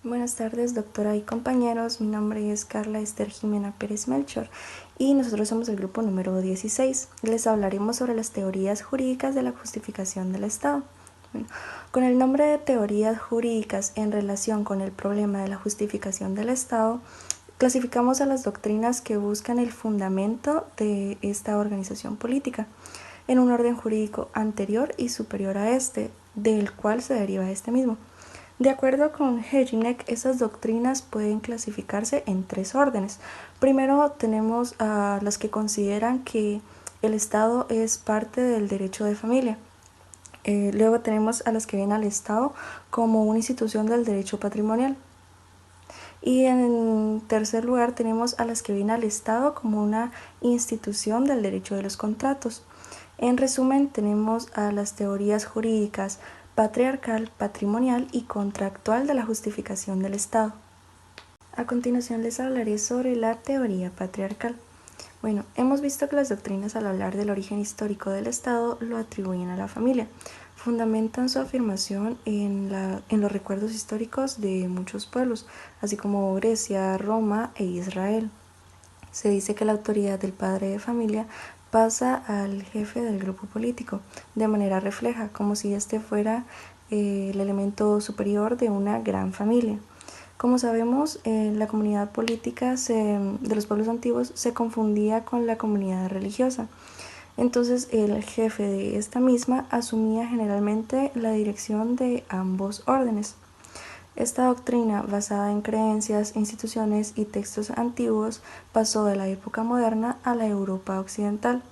Buenas tardes, doctora y compañeros. Mi nombre es Carla Esther Jimena Pérez Melchor y nosotros somos el grupo número 16. Les hablaremos sobre las teorías jurídicas de la justificación del Estado. Bueno, con el nombre de teorías jurídicas en relación con el problema de la justificación del Estado, clasificamos a las doctrinas que buscan el fundamento de esta organización política en un orden jurídico anterior y superior a este, del cual se deriva este mismo. De acuerdo con Jelinek, esas doctrinas pueden clasificarse en tres órdenes. Primero tenemos a las que consideran que el Estado es parte del derecho de familia. Luego tenemos a las que ven al Estado como una institución del derecho patrimonial. Y en tercer lugar tenemos a las que ven al Estado como una institución del derecho de los contratos. En resumen, tenemos a las teorías jurídicas patriarcal, patrimonial y contractual de la justificación del Estado. A continuación les hablaré sobre la teoría patriarcal. Bueno, hemos visto que las doctrinas al hablar del origen histórico del Estado lo atribuyen a la familia. Fundamentan su afirmación en los recuerdos históricos de muchos pueblos, así como Grecia, Roma e Israel. Se dice que la autoridad del padre de familia pasa al jefe del grupo político de manera refleja, como si este fuera el elemento superior de una gran familia. Como sabemos, la comunidad política de los pueblos antiguos se confundía con la comunidad religiosa. Entonces el jefe de esta misma asumía generalmente la dirección de ambos órdenes. Esta doctrina, basada en creencias, instituciones y textos antiguos, pasó de la época moderna a la Europa occidental.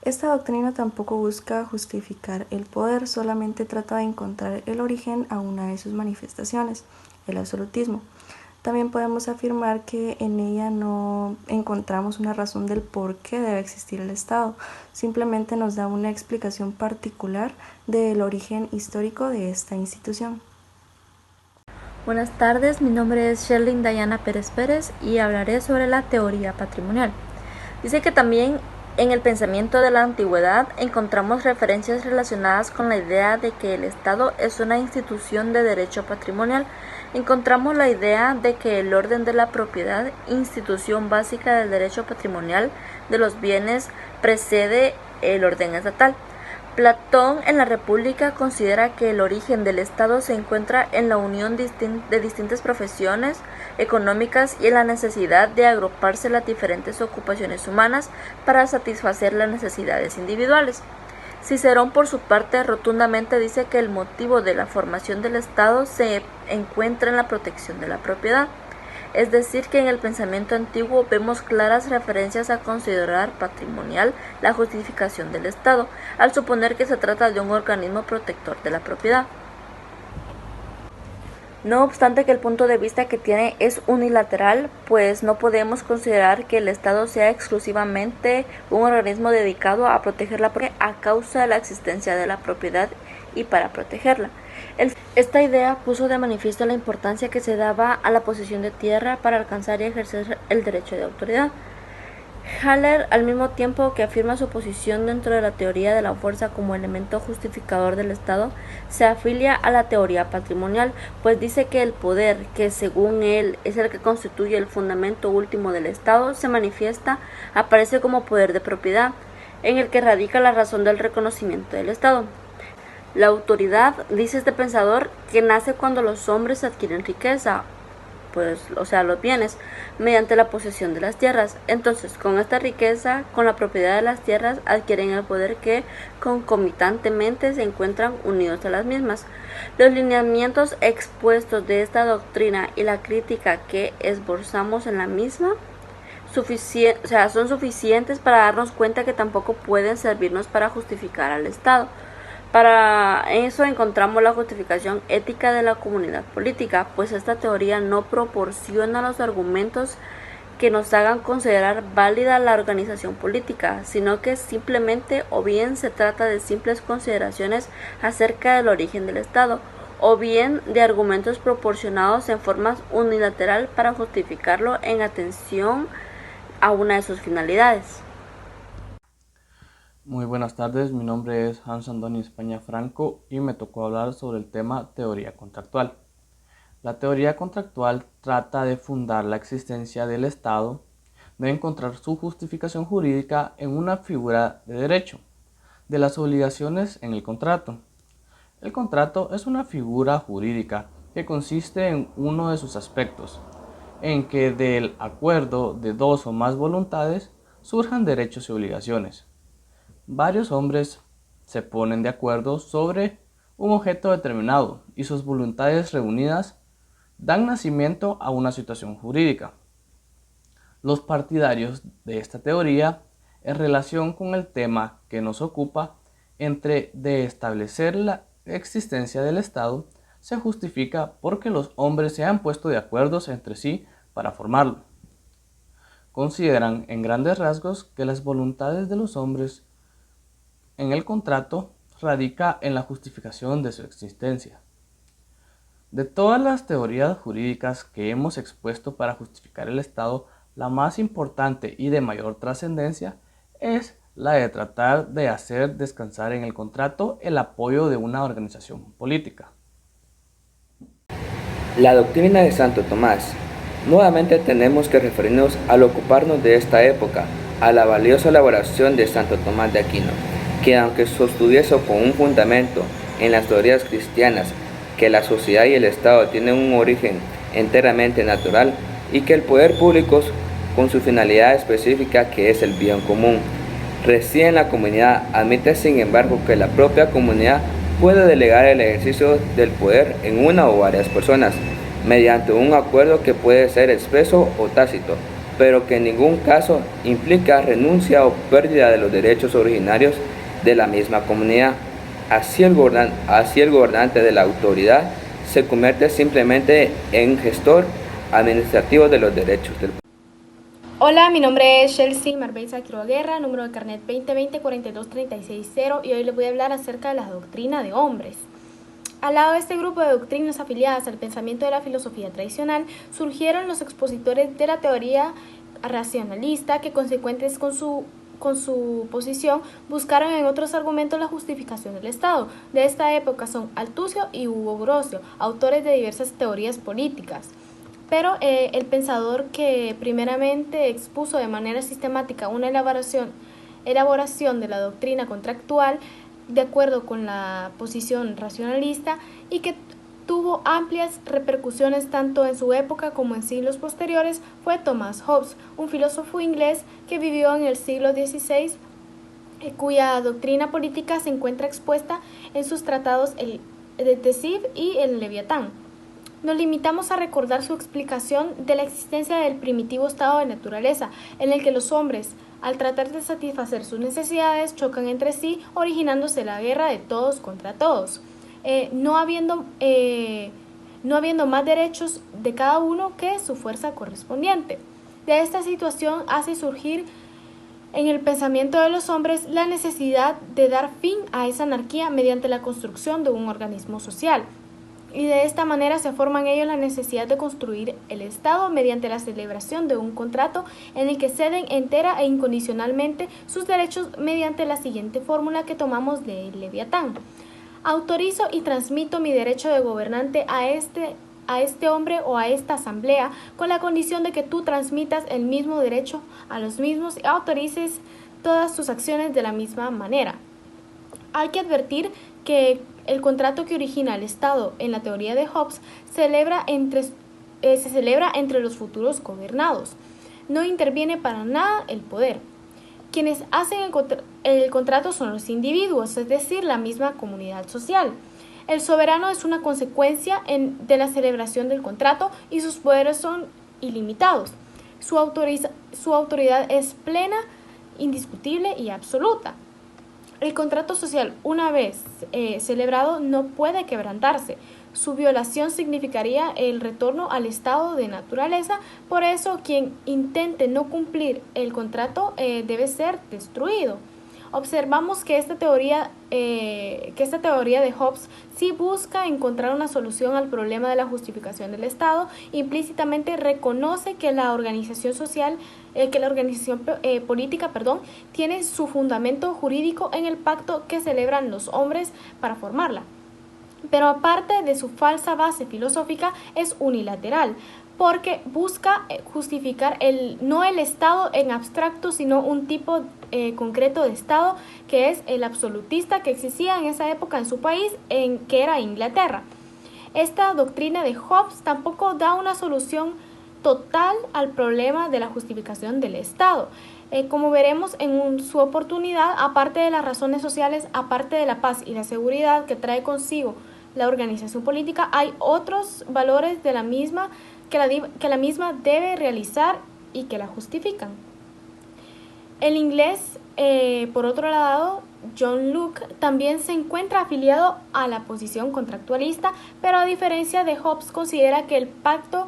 Esta doctrina tampoco busca justificar el poder, solamente trata de encontrar el origen a una de sus manifestaciones, el absolutismo. También podemos afirmar que en ella no encontramos una razón del por qué debe existir el Estado, simplemente nos da una explicación particular del origen histórico de esta institución. Buenas tardes, mi nombre es Sherlyn Dayana Pérez Pérez y hablaré sobre la teoría patrimonial. Dice que también en el pensamiento de la antigüedad encontramos referencias relacionadas con la idea de que el Estado es una institución de derecho patrimonial. Encontramos la idea de que el orden de la propiedad, institución básica del derecho patrimonial de los bienes, precede el orden estatal. Platón en la República considera que el origen del Estado se encuentra en la unión de distintas profesiones económicas y en la necesidad de agruparse las diferentes ocupaciones humanas para satisfacer las necesidades individuales. Cicerón, por su parte, rotundamente dice que el motivo de la formación del Estado se encuentra en la protección de la propiedad. Es decir, que en el pensamiento antiguo vemos claras referencias a considerar patrimonial la justificación del Estado, al suponer que se trata de un organismo protector de la propiedad. No obstante que el punto de vista que tiene es unilateral, pues no podemos considerar que el Estado sea exclusivamente un organismo dedicado a proteger la propiedad a causa de la existencia de la propiedad y para protegerla. Esta idea puso de manifiesto la importancia que se daba a la posesión de tierra para alcanzar y ejercer el derecho de autoridad. Haller, al mismo tiempo que afirma su posición dentro de la teoría de la fuerza como elemento justificador del Estado, se afilia a la teoría patrimonial, pues dice que el poder, que según él es el que constituye el fundamento último del Estado, se manifiesta, aparece como poder de propiedad, en el que radica la razón del reconocimiento del Estado. La autoridad, dice este pensador, que nace cuando los hombres adquieren riqueza, los bienes, mediante la posesión de las tierras. Entonces, con esta riqueza, con la propiedad de las tierras, adquieren el poder que concomitantemente se encuentran unidos a las mismas. Los lineamientos expuestos de esta doctrina y la crítica que esbozamos en la misma son suficientes para darnos cuenta que tampoco pueden servirnos para justificar al Estado. Para eso encontramos la justificación ética de la comunidad política, pues esta teoría no proporciona los argumentos que nos hagan considerar válida la organización política, sino que simplemente o bien se trata de simples consideraciones acerca del origen del Estado, o bien de argumentos proporcionados en forma unilateral para justificarlo en atención a una de sus finalidades. Muy buenas tardes, mi nombre es Hans Antonio España Franco y me tocó hablar sobre el tema teoría contractual. La teoría contractual trata de fundar la existencia del Estado, de encontrar su justificación jurídica en una figura de derecho, de las obligaciones en el contrato. El contrato es una figura jurídica que consiste en uno de sus aspectos, en que del acuerdo de dos o más voluntades surjan derechos y obligaciones. Varios hombres se ponen de acuerdo sobre un objeto determinado y sus voluntades reunidas dan nacimiento a una situación jurídica. Los partidarios de esta teoría, en relación con el tema que nos ocupa, entre de establecer la existencia del Estado, se justifica porque los hombres se han puesto de acuerdo entre sí para formarlo. Consideran en grandes rasgos que las voluntades de los hombres en el contrato radica en la justificación de su existencia. De todas las teorías jurídicas que hemos expuesto para justificar el Estado, la más importante y de mayor trascendencia es la de tratar de hacer descansar en el contrato el apoyo de una organización política. La doctrina de Santo Tomás. Nuevamente tenemos que referirnos al ocuparnos de esta época, a la valiosa elaboración de Santo Tomás de Aquino, que aunque sostuviese con un fundamento en las teorías cristianas, que la sociedad y el Estado tienen un origen enteramente natural y que el poder público, con su finalidad específica que es el bien común, reside en la comunidad, admite sin embargo que la propia comunidad puede delegar el ejercicio del poder en una o varias personas, mediante un acuerdo que puede ser expreso o tácito, pero que en ningún caso implica renuncia o pérdida de los derechos originarios de la misma comunidad. Así el gobernante de la autoridad se convierte simplemente en gestor administrativo de los derechos del pueblo. Hola, mi nombre es Chelsea Marbella Quiroga Guerra, número de carnet 2020-42360 y hoy les voy a hablar acerca de la doctrina de hombres. Al lado de este grupo de doctrinas afiliadas al pensamiento de la filosofía tradicional, surgieron los expositores de la teoría racionalista que, consecuentes con su posición, buscaron en otros argumentos la justificación del Estado. De esta época son Althusser y Hugo Grocio, autores de diversas teorías políticas. Pero el pensador que primeramente expuso de manera sistemática una elaboración de la doctrina contractual de acuerdo con la posición racionalista y que tuvo amplias repercusiones tanto en su época como en siglos posteriores fue Thomas Hobbes, un filósofo inglés que vivió en el siglo XVI, cuya doctrina política se encuentra expuesta en sus tratados el de Thesiz y el Leviatán. Nos limitamos a recordar su explicación de la existencia del primitivo estado de naturaleza, en el que los hombres, al tratar de satisfacer sus necesidades, chocan entre sí, originándose la guerra de todos contra todos, no habiendo más derechos de cada uno que su fuerza correspondiente. De esta situación hace surgir en el pensamiento de los hombres la necesidad de dar fin a esa anarquía mediante la construcción de un organismo social. Y de esta manera se forma en ellos la necesidad de construir el Estado mediante la celebración de un contrato en el que ceden entera e incondicionalmente sus derechos mediante la siguiente fórmula que tomamos de Leviatán. Autorizo y transmito mi derecho de gobernante a este hombre o a esta asamblea con la condición de que tú transmitas el mismo derecho a los mismos y autorices todas sus acciones de la misma manera. Hay que advertir que el contrato que origina el Estado en la teoría de Hobbes se celebra entre los futuros gobernados. No interviene para nada el poder. Quienes hacen el contrato son los individuos, es decir, la misma comunidad social. El soberano es una consecuencia de la celebración del contrato y sus poderes son ilimitados. Su autoridad es plena, indiscutible y absoluta. El contrato social, una vez celebrado, no puede quebrantarse. Su violación significaría el retorno al estado de naturaleza. Por eso, quien intente no cumplir el contrato debe ser destruido. Observamos que esta teoría de Hobbes sí busca encontrar una solución al problema de la justificación del Estado. Implícitamente reconoce que la organización política, tiene su fundamento jurídico en el pacto que celebran los hombres para formarla. pero aparte de su falsa base filosófica es unilateral, porque busca justificar no el Estado en abstracto, sino un tipo concreto de Estado, que es el absolutista que existía en esa época en su país, que era Inglaterra. Esta doctrina de Hobbes tampoco da una solución total al problema de la justificación del Estado. Como veremos en su oportunidad, aparte de las razones sociales, aparte de la paz y la seguridad que trae consigo la organización política, hay otros valores de la misma que la misma debe realizar y que la justifican. El inglés, por otro lado, John Locke, también se encuentra afiliado a la posición contractualista, pero a diferencia de Hobbes considera que el pacto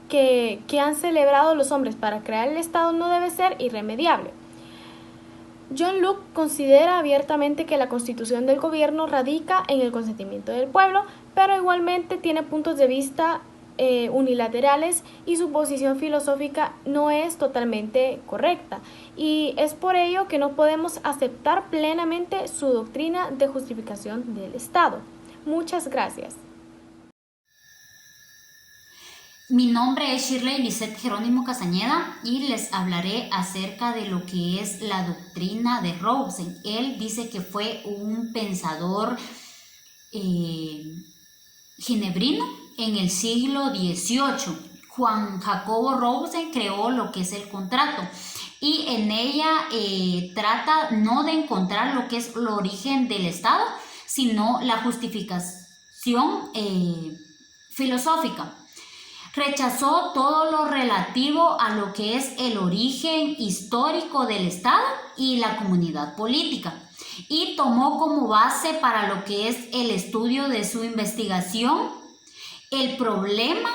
que han celebrado los hombres para crear el Estado no debe ser irremediable. John Locke considera abiertamente que la constitución del gobierno radica en el consentimiento del pueblo, pero igualmente tiene puntos de vista unilaterales y su posición filosófica no es totalmente correcta, y es por ello que no podemos aceptar plenamente su doctrina de justificación del Estado. Muchas gracias. Mi nombre es Shirley Lisette Jerónimo Castañeda y les hablaré acerca de lo que es la doctrina de Rousseau. Él dice que fue un pensador ginebrino en el siglo XVIII. Juan Jacobo Rousseau creó lo que es el contrato y en ella trata no de encontrar lo que es el origen del Estado, sino la justificación filosófica. Rechazó todo lo relativo a lo que es el origen histórico del Estado y la comunidad política, y tomó como base para lo que es el estudio de su investigación el problema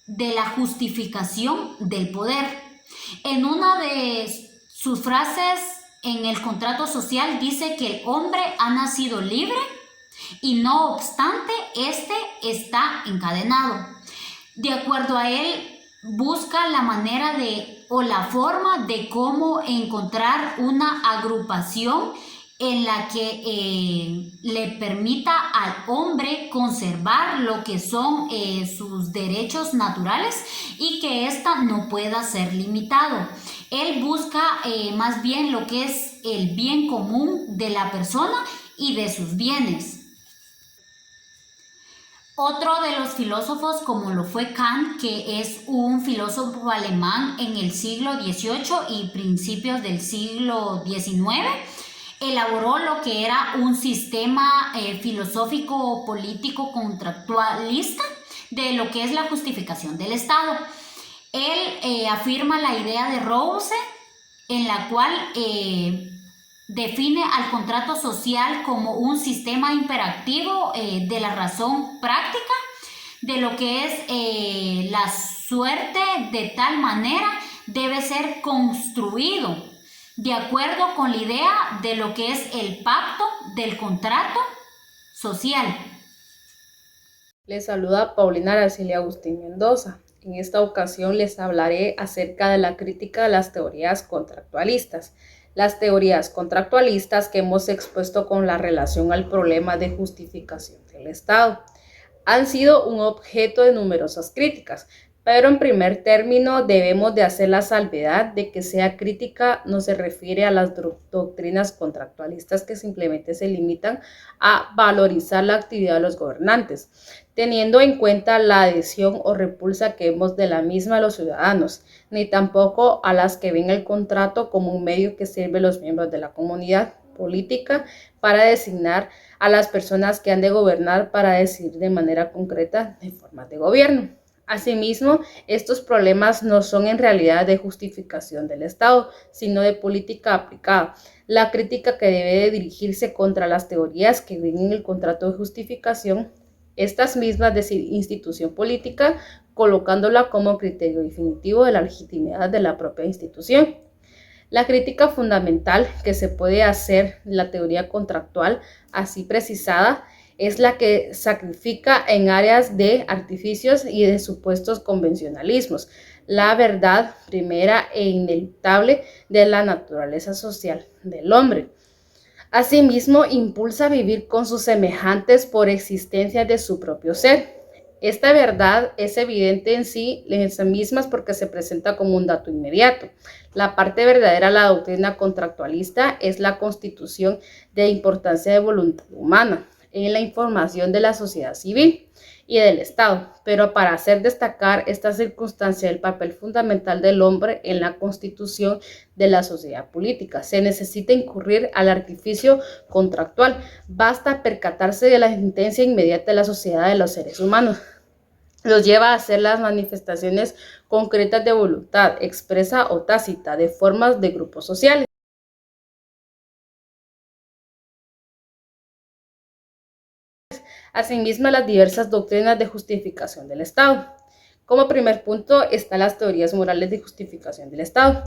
de la justificación del poder. En una de sus frases en el contrato social dice que el hombre ha nacido libre y no obstante este está encadenado. De acuerdo a él, busca la manera o la forma de cómo encontrar una agrupación en la que le permita al hombre conservar lo que son sus derechos naturales y que ésta no pueda ser limitado. Él busca más bien lo que es el bien común de la persona y de sus bienes. Otro de los filósofos, como lo fue Kant, que es un filósofo alemán en el siglo XVIII y principios del siglo XIX, elaboró lo que era un sistema filosófico político contractualista de lo que es la justificación del Estado. Él afirma la idea de Rousseau, en la cual define al contrato social como un sistema imperativo de la razón práctica, de lo que es la suerte, de tal manera debe ser construido de acuerdo con la idea de lo que es el pacto del contrato social. Les saluda Paulina Araceli Agustín Mendoza. En esta ocasión les hablaré acerca de la crítica de las teorías contractualistas. Las teorías contractualistas que hemos expuesto con la relación al problema de justificación del Estado han sido un objeto de numerosas críticas, pero en primer término debemos de hacer la salvedad de que sea crítica no se refiere a las doctrinas contractualistas que simplemente se limitan a valorizar la actividad de los gobernantes, teniendo en cuenta la adhesión o repulsa que vemos de la misma a los ciudadanos, ni tampoco a las que ven el contrato como un medio que sirve a los miembros de la comunidad política para designar a las personas que han de gobernar para decidir de manera concreta de formas de gobierno. Asimismo, estos problemas no son en realidad de justificación del Estado, sino de política aplicada. La crítica que debe de dirigirse contra las teorías que ven en el contrato de justificación, estas mismas de institución política, colocándola como criterio definitivo de la legitimidad de la propia institución. La crítica fundamental que se puede hacer de la teoría contractual, así precisada, es la que sacrifica en áreas de artificios y de supuestos convencionalismos la verdad primera e inevitable de la naturaleza social del hombre. Asimismo, impulsa a vivir con sus semejantes por existencia de su propio ser. Esta verdad es evidente en sí mismas porque se presenta como un dato inmediato. La parte verdadera de la doctrina contractualista es la constitución de importancia de voluntad humana en la información de la sociedad civil y del Estado, pero para hacer destacar esta circunstancia del papel fundamental del hombre en la constitución de la sociedad política, se necesita incurrir al artificio contractual. Basta percatarse de la existencia inmediata de la sociedad de los seres humanos. Los lleva a hacer las manifestaciones concretas de voluntad, expresa o tácita, de formas de grupos sociales. Asimismo, las diversas doctrinas de justificación del Estado. Como primer punto están las teorías morales de justificación del Estado,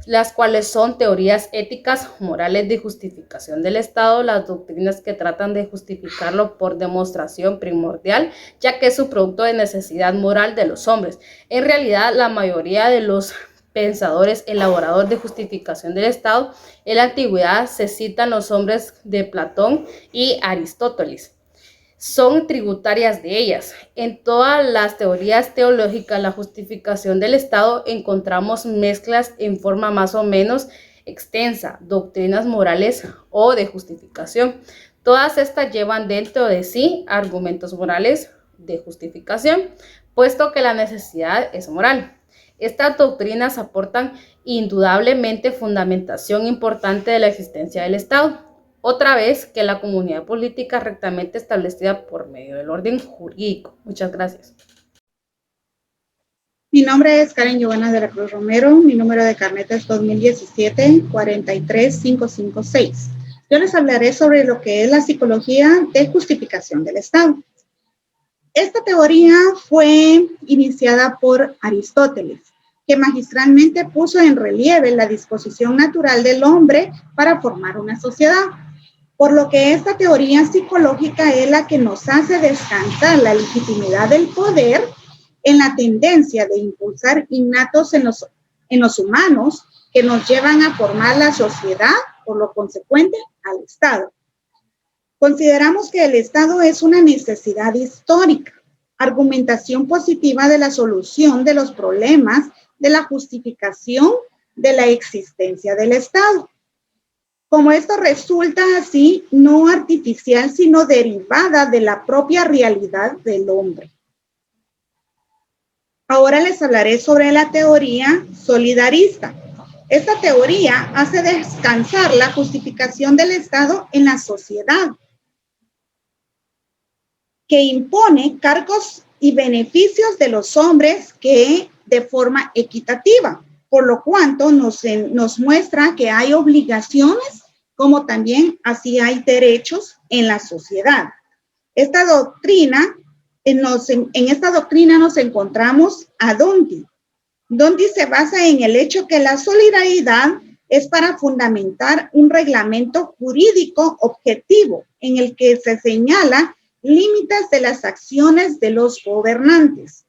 las cuales son teorías éticas morales de justificación del Estado, las doctrinas que tratan de justificarlo por demostración primordial, ya que es un producto de necesidad moral de los hombres. En realidad, la mayoría de los pensadores elaboradores de justificación del Estado en la antigüedad se citan los hombres de Platón y Aristóteles. Son tributarias de ellas. En todas las teorías teológicas, la justificación del Estado encontramos mezclas en forma más o menos extensa, doctrinas morales o de justificación. Todas estas llevan dentro de sí argumentos morales de justificación, puesto que la necesidad es moral. Estas doctrinas aportan indudablemente fundamentación importante de la existencia del Estado, otra vez que la comunidad política rectamente establecida por medio del orden jurídico. Muchas gracias. Mi nombre es Karen Giovanna de la Cruz Romero. Mi número de carnet es 2017-43556. Yo les hablaré sobre lo que es la psicología de justificación del Estado. Esta teoría fue iniciada por Aristóteles, que magistralmente puso en relieve la disposición natural del hombre para formar una sociedad. Por lo que esta teoría psicológica es la que nos hace descansar la legitimidad del poder en la tendencia de impulsar innatos en los humanos que nos llevan a formar la sociedad, por lo consecuente, al Estado. Consideramos que el Estado es una necesidad histórica, argumentación positiva de la solución de los problemas de la justificación de la existencia del Estado. Como esto resulta así, no artificial, sino derivada de la propia realidad del hombre. Ahora les hablaré sobre la teoría solidarista. Esta teoría hace descansar la justificación del Estado en la sociedad, que impone cargos y beneficios de los hombres que de forma equitativa, por lo cuanto nos muestra que hay obligaciones como también así hay derechos en la sociedad. Esta doctrina, en esta doctrina nos encontramos a Donti. Donti se basa en el hecho que la solidaridad es para fundamentar un reglamento jurídico objetivo en el que se señala límites de las acciones de los gobernantes.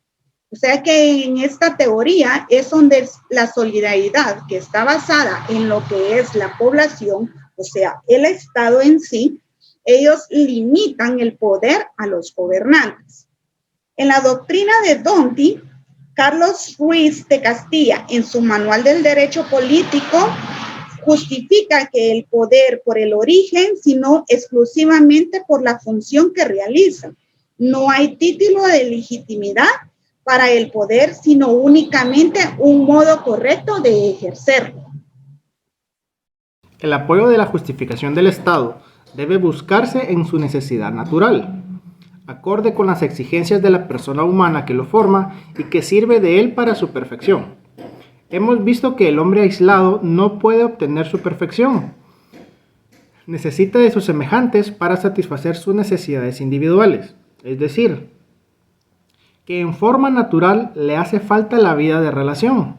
O sea que en esta teoría es donde la solidaridad, que está basada en lo que es la población, o sea, el Estado en sí, ellos limitan el poder a los gobernantes. En la doctrina de Donti, Carlos Ruiz de Castilla, en su Manual del Derecho Político, justifica que el poder por el origen, sino exclusivamente por la función que realiza. No hay título de legitimidad para el poder, sino únicamente un modo correcto de ejercerlo. El apoyo de la justificación del Estado debe buscarse en su necesidad natural, acorde con las exigencias de la persona humana que lo forma y que sirve de él para su perfección. Hemos visto que el hombre aislado no puede obtener su perfección. Necesita de sus semejantes para satisfacer sus necesidades individuales, es decir, que en forma natural le hace falta la vida de relación,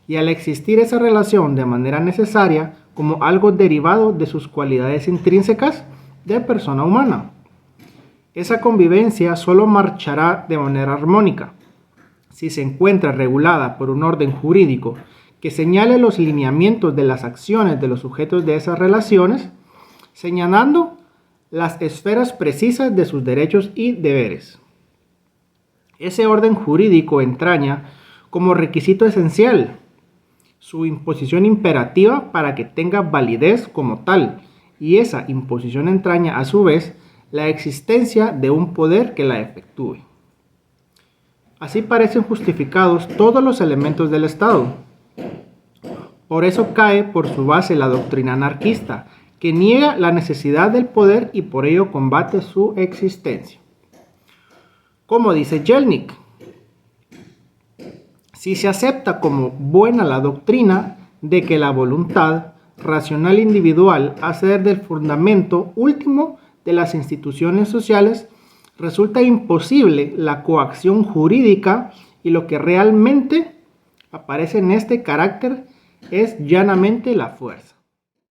y al existir esa relación de manera necesaria como algo derivado de sus cualidades intrínsecas de persona humana. Esa convivencia solo marchará de manera armónica si se encuentra regulada por un orden jurídico que señale los lineamientos de las acciones de los sujetos de esas relaciones señalando las esferas precisas de sus derechos y deberes. Ese orden jurídico entraña como requisito esencial su imposición imperativa para que tenga validez como tal, y esa imposición entraña a su vez la existencia de un poder que la efectúe. Así parecen justificados todos los elementos del Estado. Por eso cae por su base la doctrina anarquista, que niega la necesidad del poder y por ello combate su existencia. Como dice Jellinek, si se acepta como buena la doctrina de que la voluntad racional individual ha de ser del fundamento último de las instituciones sociales, resulta imposible la coacción jurídica y lo que realmente aparece en este carácter es llanamente la fuerza.